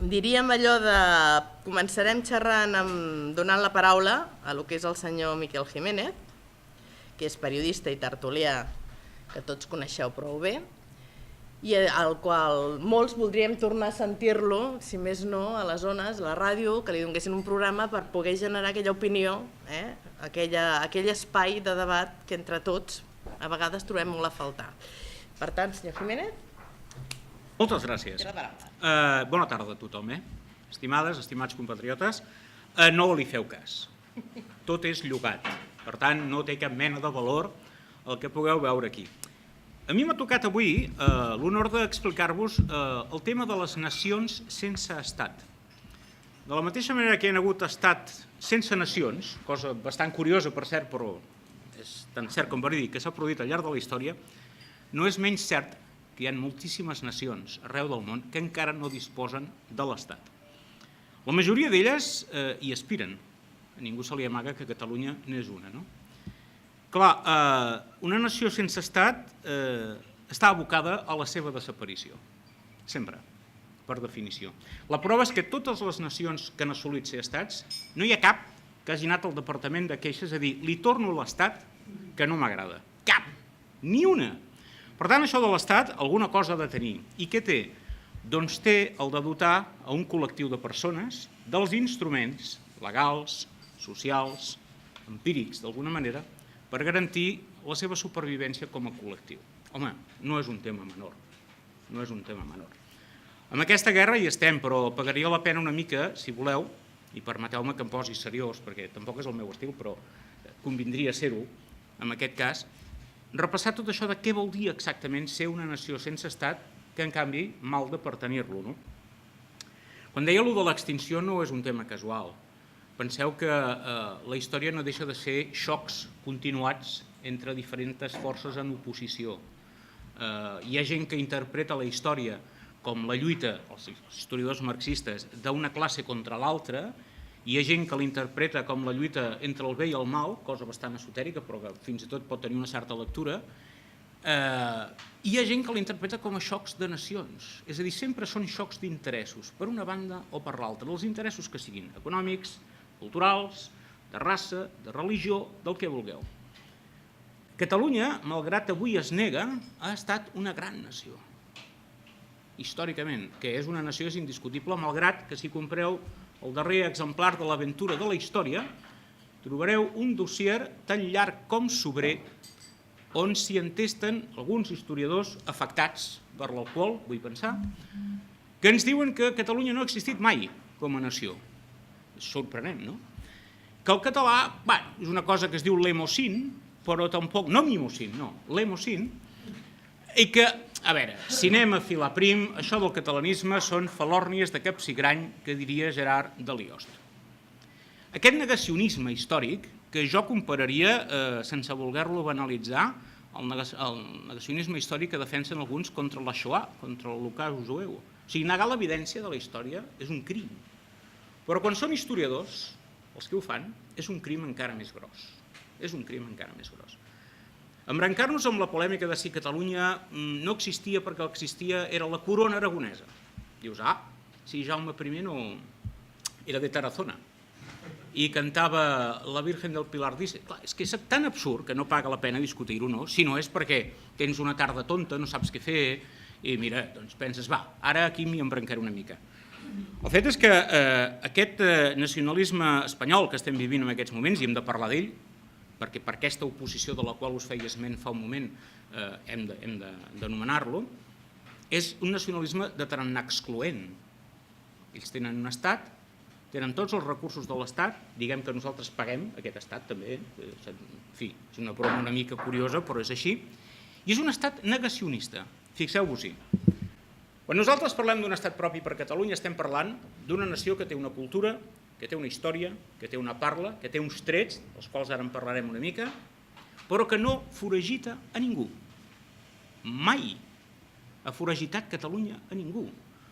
diríem allò de... Començarem xerrant, donant la paraula a lo que és el senyor Miquel Jiménez, que és periodista i tertulià que tots coneixeu prou bé, i al qual molts voldríem tornar a sentir-lo, si més no, a les zones, a la ràdio, que li donessin un programa per poder generar aquella opinió, aquell espai de debat que entre tots a vegades trobem molt a faltar. Per tant, senyor Jiménez... Moltes gràcies. Bona tarda a tothom, estimades, estimats compatriotes. No li feu cas. Tot és llogat. Per tant, no té cap mena de valor el que pugueu veure aquí. A mi m'ha tocat avui l'honor d'explicar-vos el tema de les nacions sense estat. De la mateixa manera que hi ha hagut estat sense nacions, cosa bastant curiosa per cert, però és tan cert com verídic que s'ha produït al llarg de la història, no és menys cert que hi ha moltíssimes nacions arreu del món que encara no disposen de l'estat. La majoria d'elles hi aspiren. A ningú se li amaga que Catalunya n'és una, no? Clar, una nació sense estat està abocada a la seva desaparició, sempre, per definició. La prova és que totes les nacions que han assolit ser estats, no hi ha cap que hagi anat al Departament de Queixes a dir li torno l'estat que no m'agrada. Cap! Ni una! Per tant, això de l'estat alguna cosa ha de tenir. I què té? Doncs té el de dotar a un col·lectiu de persones dels instruments legals, socials, empírics, d'alguna manera, per garantir la seva supervivència com a col·lectiu. Home, no és un tema menor. No és un tema menor. Amb aquesta guerra hi estem, però pagaria la pena una mica, si voleu, i permeteu-me que em posi seriós, perquè tampoc és el meu estil, però convindria ser-ho, en aquest cas, repassar tot això de què vol dir exactament ser una nació sense estat, que en canvi mal de pertenir-lo. Quan deia allò de l'extinció no és un tema casual. Penseu que la història no deixa de ser xocs continuats entre diferents forces en oposició. Hi ha gent que interpreta la història com la lluita, els historiadors marxistes, d'una classe contra l'altra, hi ha gent que l'interpreta com la lluita entre el bé i el mal, cosa bastant esotèrica, però que fins i tot pot tenir una certa lectura, hi ha gent que l'interpreta com a xocs de nacions, és a dir, sempre són xocs d'interessos, per una banda o per l'altra, els interessos que siguin econòmics, culturals, de raça, de religió, del que vulgueu. Catalunya, malgrat avui es nega, ha estat una gran nació. Històricament, que és una nació és indiscutible, malgrat que si compreu el darrer exemplar de l'aventura de la història, trobareu un dossier tan llarg com sobrer on s'hi entesten alguns historiadors afectats per l'alcohol, vull pensar, que ens diuen que Catalunya no ha existit mai com a nació. És sorprenent, no? Que el català, és una cosa que es diu l'emocín, però tampoc, no mimosín, no, l'emocín, i que, a veure, si anem a filar prim, això del catalanisme són falòrnies de capsigrany, que diria Gerard de Liost. Aquest negacionisme històric, que jo compararia, sense voler-lo banalitzar, el negacionisme històric que defensen alguns contra la Shoah, contra l'Holocaust jueu. O sigui, negar l'evidència de la història és un crim. Però quan són historiadors, els que ho fan, és un crim encara més gros. És un crim encara més gros. Embrancar-nos amb la polèmica de si Catalunya no existia perquè el que existia era la corona aragonesa. Dius, si Jaume I no era de Tarazona i cantava La Virgen del Pilar dice, clar, és que és tan absurd que no paga la pena discutir-ho, no? Si no és perquè tens una tarda tonta, no saps què fer, i mira, doncs penses, ara aquí m'hi embrancaré una mica. El fet és que aquest nacionalisme espanyol que estem vivint en aquests moments, i hem de parlar d'ell, perquè per aquesta oposició de la qual us feia esment fa un moment hem d'anomenar-lo, és un nacionalisme de tarannà excloent. Ells tenen un estat, tenen tots els recursos de l'estat, diguem que nosaltres paguem aquest estat també, en fi, és una broma una mica curiosa, però és així, i és un estat negacionista, fixeu-vos-hi. Quan nosaltres parlem d'un estat propi per Catalunya estem parlant d'una nació que té una cultura, que té una història, que té una parla, que té uns trets, dels quals ara en parlarem una mica, però que no foragita a ningú. Mai ha foragitat Catalunya a ningú.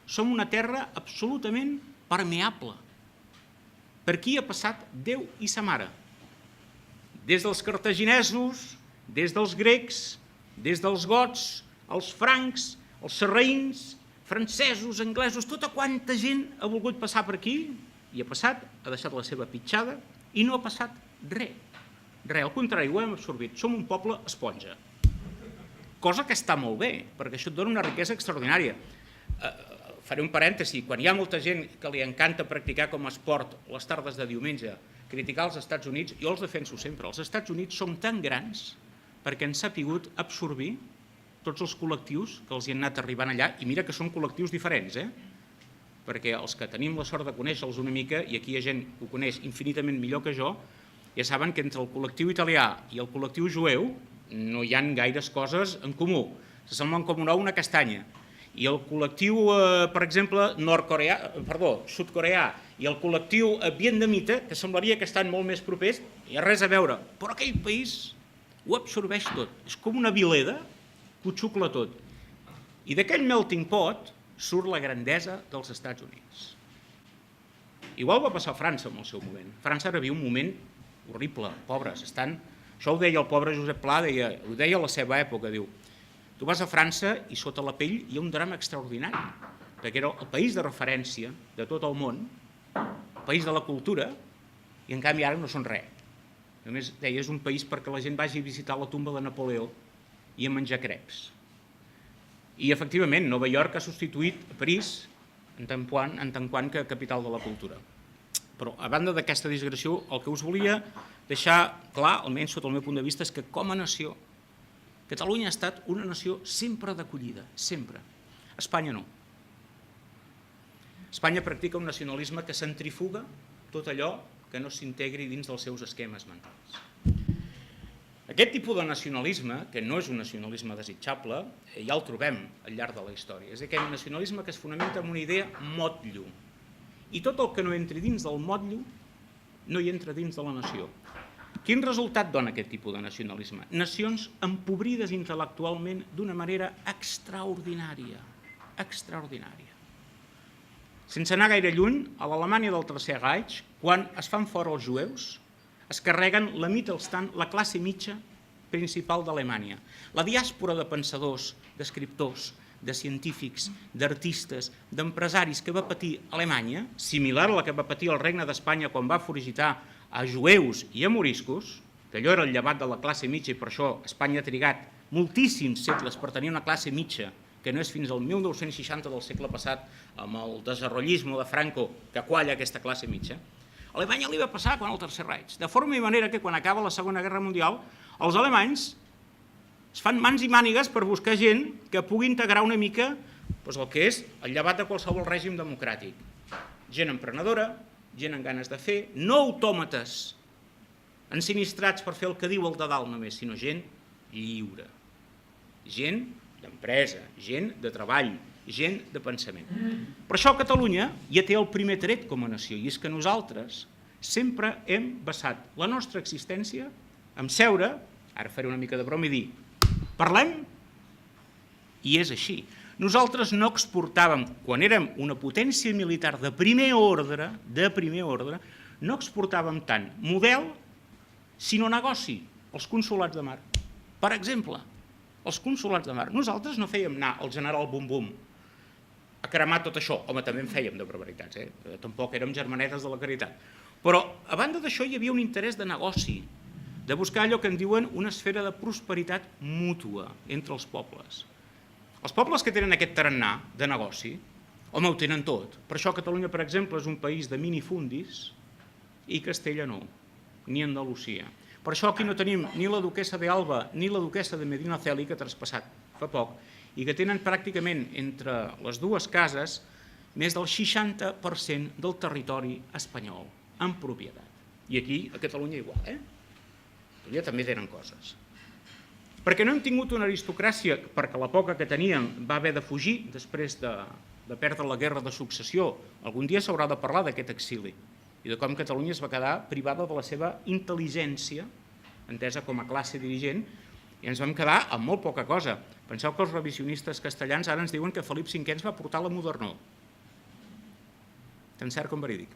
Som una terra absolutament permeable. Per qui ha passat Déu i sa mare. Des dels cartaginesos, des dels grecs, des dels gots, els francs, els sarraïns, francesos, anglesos, tota quanta gent ha volgut passar per aquí i ha passat, ha deixat la seva pitjada i no ha passat res. Res, al contrari, ho hem absorbit. Som un poble esponja. Cosa que està molt bé, perquè això et dona una riquesa extraordinària. Faré un parèntesi, quan hi ha molta gent que li encanta practicar com a esport les tardes de diumenge, criticar els Estats Units, jo els defenso sempre. Els Estats Units som tan grans perquè ens ha pogut absorbir tots els col·lectius que els hi han anat arribant allà, i mira que són col·lectius diferents, perquè els que tenim la sort de conèixer-los una mica, i aquí hi ha gent que ho coneix infinitament millor que jo, ja saben que entre el col·lectiu italià i el col·lectiu jueu no hi ha gaires coses en comú. S'assemblen com un ou una castanya. I el col·lectiu, per exemple, sud-coreà i el col·lectiu vietnamita, que semblaria que estan molt més propers, hi ha res a veure, però aquell país ho absorbeix tot. És com una vileda que ho xucla tot. I d'aquell melting pot surt la grandesa dels Estats Units. Igual va passar a França en el seu moment. França ara viu un moment horrible, pobres. Això ho deia el pobre Josep Pla, ho deia a la seva època, diu, tu vas a França i sota la pell hi ha un drama extraordinari, perquè era el país de referència de tot el món, el país de la cultura, i en canvi ara no són res. Només deia, és un país perquè la gent vagi a visitar la tomba de Napoleó i a menjar creps. I efectivament, Nova York ha substituït París en tant quant que capital de la cultura. Però a banda d'aquesta digressió, el que us volia deixar clar, almenys sota el meu punt de vista, és que com a nació, Catalunya ha estat una nació sempre d'acollida, sempre. Espanya no. Espanya practica un nacionalisme que centrifuga tot allò que no s'integri dins dels seus esquemes mentals. Aquest tipus de nacionalisme, que no és un nacionalisme desitjable, ja el trobem al llarg de la història. És aquell nacionalisme que es fonamenta en una idea motllo. I tot el que no entri dins del motllo no hi entra dins de la nació. Quin resultat dona aquest tipus de nacionalisme? Nacions empobrides intel·lectualment d'una manera extraordinària. Extraordinària. Sense anar gaire lluny, a l'Alemanya del Tercer Reich, quan es fan fora els jueus, es carreguen la Mittelstand, la classe mitja principal d'Alemanya. La diàspora de pensadors, d'escriptors, de científics, d'artistes, d'empresaris que va patir Alemanya, similar a la que va patir el Regne d'Espanya quan va foragitar a jueus i a moriscos, que allò era el llevat de la classe mitja i per això Espanya ha trigat moltíssims segles per tenir una classe mitja que no és fins al 1960 del segle passat, amb el desenvolupisme de Franco, que qualla aquesta classe mitja. A Alemanya li va passar quan el Tercer Reich, de forma i manera que quan acaba la Segona Guerra Mundial, els alemanys es fan mans i mànigues per buscar gent que pugui integrar una mica el que és el llevat de qualsevol règim democràtic. Gent emprenedora, gent amb ganes de fer, no autòmates ensinistrats per fer el que diu el de dalt només, sinó gent lliure, gent d'empresa, gent de treball, gent de pensament. Per això Catalunya ja té el primer tret com a nació, i és que nosaltres sempre hem basat la nostra existència en seure, ara faré una mica de broma i dir, parlem, i és així. Nosaltres no exportàvem, quan érem una potència militar de primer ordre, no exportàvem tant model, sinó negoci, els consolats de mar. Per exemple, els consolats de mar. Nosaltres no fèiem anar al general Bum-Bum a cremar tot això. Home, també en fèiem de barbaritats, tampoc érem germanetes de la caritat. Però, a banda d'això, hi havia un interès de negoci, de buscar allò que en diuen una esfera de prosperitat mútua entre els pobles. Els pobles que tenen aquest tarannà de negoci, home, ho tenen tot. Per això Catalunya, per exemple, és un país de minifundis i Castella no, ni Andalusia. Per això aquí no tenim ni la duquessa d'Alba ni la duquessa de Medinaceli, que ha traspassat fa poc, i que tenen pràcticament entre les dues cases més del 60% del territori espanyol en propietat. I aquí, a Catalunya, igual, Catalunya també tenen coses. Perquè no hem tingut una aristocràcia, perquè la poca que teníem va haver de fugir després de perdre la guerra de successió. Algun dia s'haurà de parlar d'aquest exili i de com Catalunya es va quedar privada de la seva intel·ligència, entesa com a classe dirigent, i ens vam quedar amb molt poca cosa. Penseu que els revisionistes castellans ara ens diuen que Felip V ens va portar la modernor, tan cert com verídic,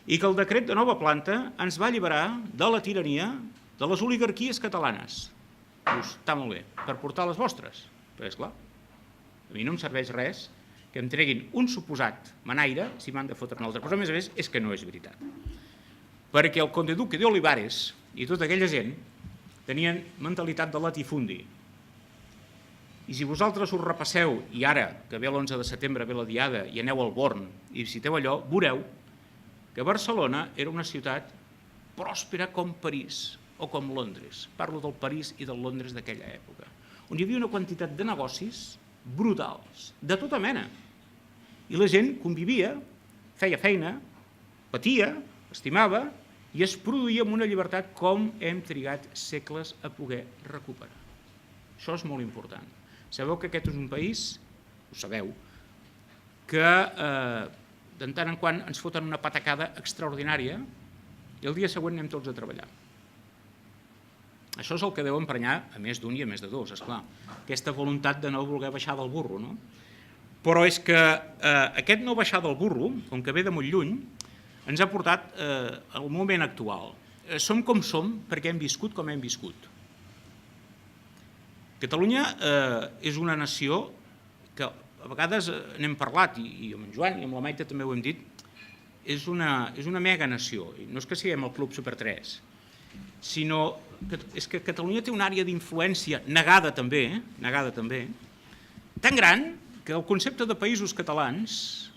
i que el decret de nova planta ens va alliberar de la tirania de les oligarquies catalanes. Dius, està molt bé, per portar les vostres, però és clar, a mi no em serveix res que em treguin un suposat manaire si m'han de fotre un altre. Però a més és que no és veritat. Perquè el conde duque de Olivares i tota aquella gent tenien mentalitat de latifundi. I si vosaltres us repasseu, i ara que ve l'11 de setembre, ve la Diada, i aneu al Born i visiteu allò, veureu que Barcelona era una ciutat pròspera com París o com Londres. Parlo del París i del Londres d'aquella època, on hi havia una quantitat de negocis brutals, de tota mena. I la gent convivia, feia feina, patia, estimava i es produïa amb una llibertat com hem trigat segles a poder recuperar. Això és molt important. Sabeu que aquest és un país, ho sabeu, que de tant en quant ens foten una patacada extraordinària i el dia següent anem tots a treballar. Això és el que deu emprenyar a més d'un i a més de dos, esclar. Aquesta voluntat de no voler baixar del burro, no? Però és que aquest no baixar del burro, com que ve de molt lluny, ens ha portat al moment actual. Som com som perquè hem viscut com hem viscut. Catalunya és una nació que a vegades n'hem parlat, i amb en Joan i amb la Maite també ho hem dit, és una mega nació. No és que siguem el Club Super 3, sinó que és que Catalunya té una àrea d'influència negada també, tan gran que el concepte de països catalans,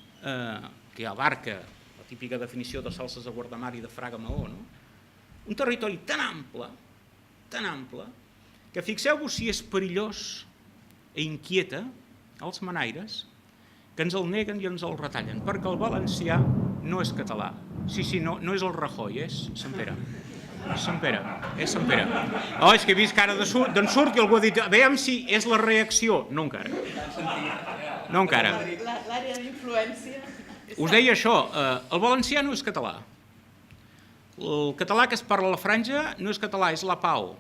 que abarca la típica definició de salses de Guardamar i de Fraga Maó, un territori tan ample, que fixeu-vos si és perillós i inquieta els manaires, que ens el neguen i ens el retallen, perquè el valencià no és català. Sí, no és el Rajoy, és Sant Pere. És Sant Pere. Oh, és que he vist cara d'en Surt i algú ha dit, veiem si és la reacció. No encara. L'àrea d'influència... Us deia això, el valencià no és català. El català que es parla a la Franja no és català, és la Pau.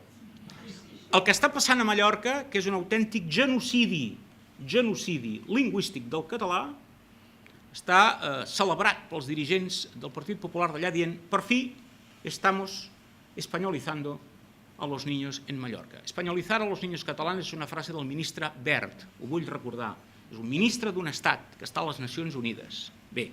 El que està passant a Mallorca, que és un autèntic genocidi lingüístic del català, està celebrat pels dirigents del Partit Popular d'allà dient per fi estamos españolizando a los niños en Mallorca. Españolizar a los niños catalanes és una frase del ministre Wert, ho vull recordar. És un ministre d'un estat que està a les Nacions Unides. Bé,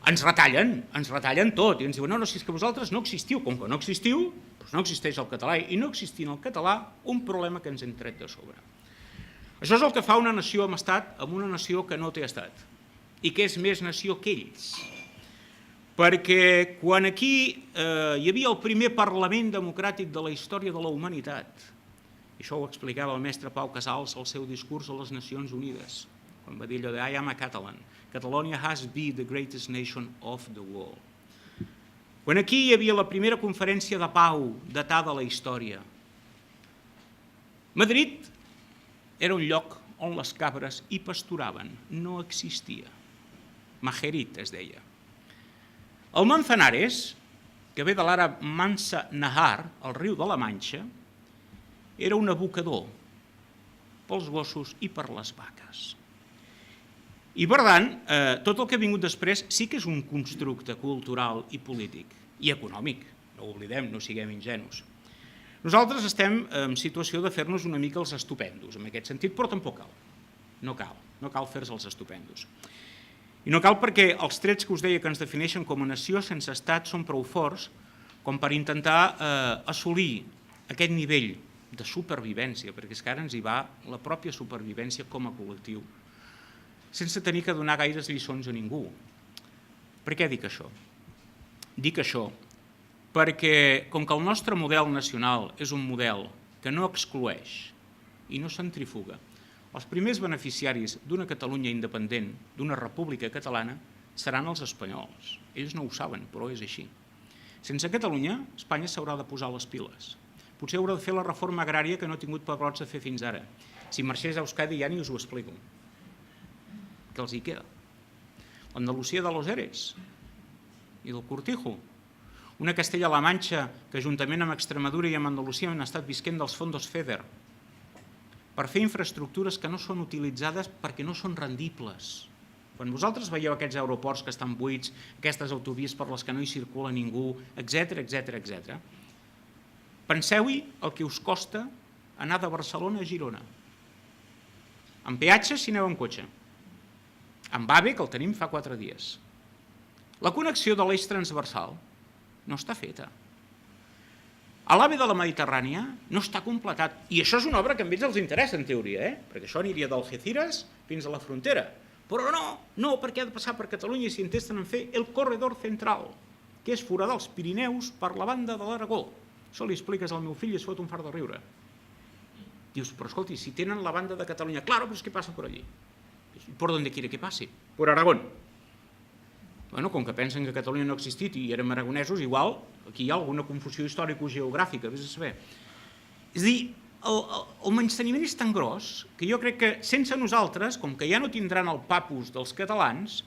ens retallen tot i ens diuen no, si és que vosaltres no existiu. Com que no existiu, doncs no existeix el català i no existint el català, un problema que ens hem tret de sobre. Això és el que fa una nació amb estat amb una nació que no té estat i que és més nació que ells. Perquè quan aquí hi havia el primer Parlament democràtic de la història de la humanitat, i això ho explicava el mestre Pau Casals al seu discurs a les Nacions Unides, quan va dir allò de I am a Catalan, Catalonia has been the greatest nation of the world. Quan aquí hi havia la primera conferència de pau datada a la història, Madrid era un lloc on les cabres hi pasturaven, no existia. Majerit es deia. El Manzanares, que ve de l'àrab Mansa Nahar, al riu de la Manxa, era un abocador pels gossos i per les vaques. I per tant, tot el que ha vingut després sí que és un constructe cultural i polític i econòmic, no ho oblidem, no siguem ingenus. Nosaltres estem en situació de fer-nos una mica els estupendos, en aquest sentit, però tampoc cal. No cal fer-se els estupendos. I no cal perquè els trets que us deia que ens defineixen com a nació sense estat són prou forts com per intentar assolir aquest nivell de supervivència, perquè és que ara ens hi va la pròpia supervivència com a col·lectiu, sense tenir que donar gaires lliçons a ningú. Per què dic això? Dic això perquè, com que el nostre model nacional és un model que no excloeix i no centrifuga, els primers beneficiaris d'una Catalunya independent, d'una república catalana, seran els espanyols. Ells no ho saben, però és així. Sense Catalunya, Espanya s'haurà de posar les piles. Potser haurà de fer la reforma agrària que no ha tingut pebrots a fer fins ara. Si marxés a Euskadi ja ni us ho explico. Què els hi queda? L'Andalusia de los Eres i del Cortijo. Una Castella-La Manxa que juntament amb Extremadura i amb Andalusia han estat visquent dels fondos FEDER per fer infraestructures que no són utilitzades perquè no són rendibles. Quan vosaltres veieu aquests aeroports que estan buits, aquestes autovies per les que no hi circula ningú, etc. Penseu-hi el que us costa anar de Barcelona a Girona. En peatge si aneu en cotxe. Amb AVE, que el tenim fa 4 dies. La connexió de l'eix transversal no està feta. A l'AVE de la Mediterrània no està completat. I això és una obra que a ells els interessa, en teoria, perquè això aniria d'Algeciras fins a la frontera. Però no, perquè ha de passar per Catalunya i s'intesten en fer el corredor central, que és foradar els Pirineus per la banda de l'Aragó. Això li expliques al meu fill i es fot un fart de riure. Dius, però escolti, si tenen la banda de Catalunya, claro, però és que passa per allí. ¿Por dónde quiere que pase? Por Aragón. Bueno, com que pensen que Catalunya no ha existit i érem aragonesos, igual aquí hi ha alguna confusió històrico-geogràfica, vés a saber. És a dir, el menysteniment és tan gros que jo crec que sense nosaltres, com que ja no tindran el papus dels catalans,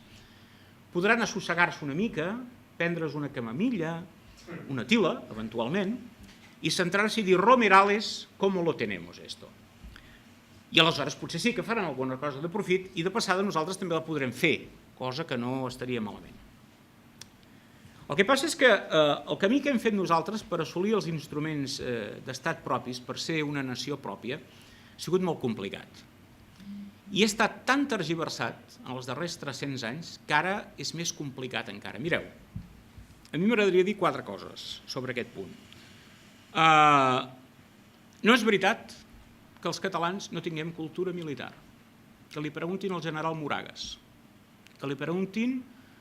podran assossegar-se una mica, prendre's una camamilla, una tila, eventualment, i centrar-se i dir, Romerales, ¿cómo lo tenemos esto? I aleshores potser sí que faran alguna cosa de profit i de passada nosaltres també la podrem fer, cosa que no estaria malament. El que passa és que el camí que hem fet nosaltres per assolir els instruments d'estat propis, per ser una nació pròpia, ha sigut molt complicat. I ha estat tan tergiversat en els darrers 300 anys que ara és més complicat encara. Mireu, a mi m'agradaria dir 4 coses sobre aquest punt. No és veritat que els catalans no tinguem cultura militar, que li preguntin al general Moragues, que li preguntin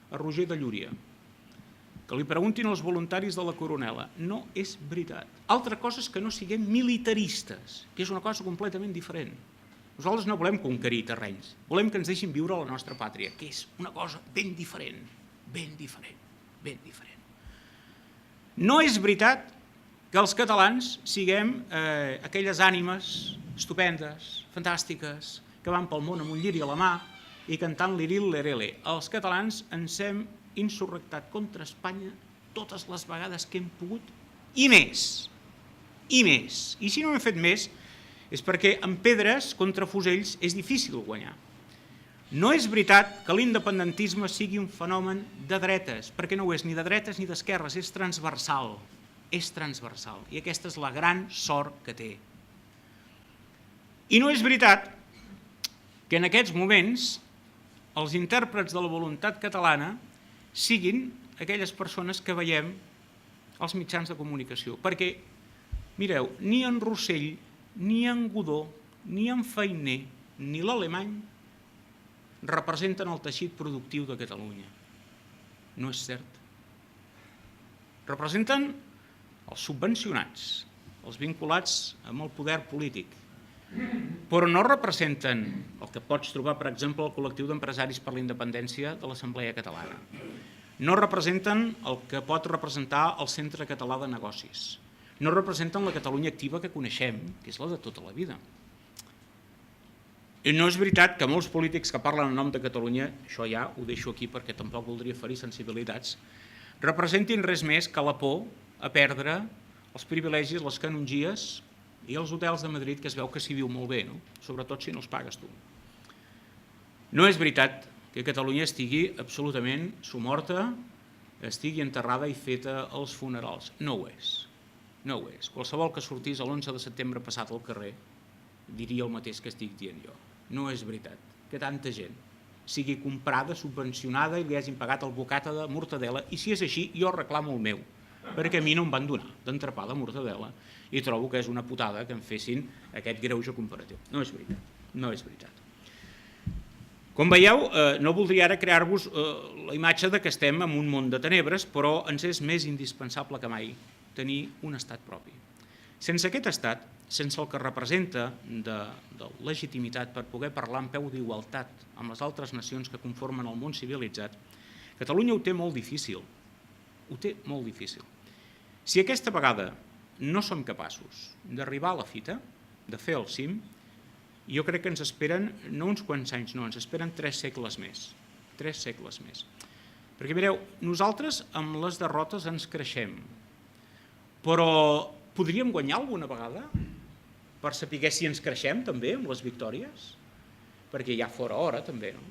a Roger de Llúria, que li preguntin als voluntaris de la Coronela. No és veritat. Altra cosa és que no siguem militaristes, que és una cosa completament diferent. Nosaltres no volem conquerir terrenys, volem que ens deixin viure a la nostra pàtria, que és una cosa ben diferent, ben diferent, ben diferent. No és veritat que els catalans siguem aquelles ànimes estupendes, fantàstiques, que van pel món amb un lliri a la mà i cantant l'iril lerele. Els catalans ens hem insurrectat contra Espanya totes les vegades que hem pogut i més, i més. I si no hem fet més és perquè amb pedres contra fusells és difícil guanyar. No és veritat que l'independentisme sigui un fenomen de dretes, perquè no ho és ni de dretes ni d'esquerres, és transversal. És transversal i aquesta és la gran sort que té. I no és veritat que en aquests moments els intèrprets de la voluntat catalana siguin aquelles persones que veiem als mitjans de comunicació. Perquè, mireu, ni en Rossell, ni en Godó, ni en Feiner, ni l'Alemany representen el teixit productiu de Catalunya. No és cert. Representen els subvencionats, els vinculats amb el poder polític, però no representen el que pots trobar, per exemple, el col·lectiu d'empresaris per la independència de l'Assemblea Catalana. No representen el que pot representar el Centre Català de Negocis. No representen la Catalunya activa que coneixem, que és la de tota la vida. I no és veritat que molts polítics que parlen en nom de Catalunya, això ja ho deixo aquí perquè tampoc voldria ferir sensibilitats, representin res més que la por a perdre els privilegis, les canongies i els hotels de Madrid, que es veu que s'hi viu molt bé, sobretot si no els pagues tu. No és veritat que Catalunya estigui absolutament somorta, estigui enterrada i feta als funerals. No ho és. No ho és. Qualsevol que sortís l'11 de setembre passat al carrer diria el mateix que estic dient jo. No és veritat que tanta gent sigui comprada, subvencionada i li hagin pagat el bocata de mortadela, i si és així jo reclamo el meu, perquè a mi no em van donar d'entrepà de mortadela i trobo que és una putada que em fessin aquest greuge comparatiu. No és veritat. No és veritat. Com veieu, no voldria ara crear-vos la imatge de que estem en un món de tenebres, però ens és més indispensable que mai tenir un estat propi. Sense aquest estat, sense el que representa de legitimitat per poder parlar en peu d'igualtat amb les altres nacions que conformen el món civilitzat, Catalunya ho té molt difícil. Ho té molt difícil. Si aquesta vegada no som capaços d'arribar a la fita, de fer el cim, jo crec que ens esperen no uns quants anys, no, ens esperen 3 segles més. 3 segles més. Perquè mireu, nosaltres amb les derrotes ens creixem, però podríem guanyar alguna vegada per saber si ens creixem també amb les victòries? Perquè ja fora hora també, no?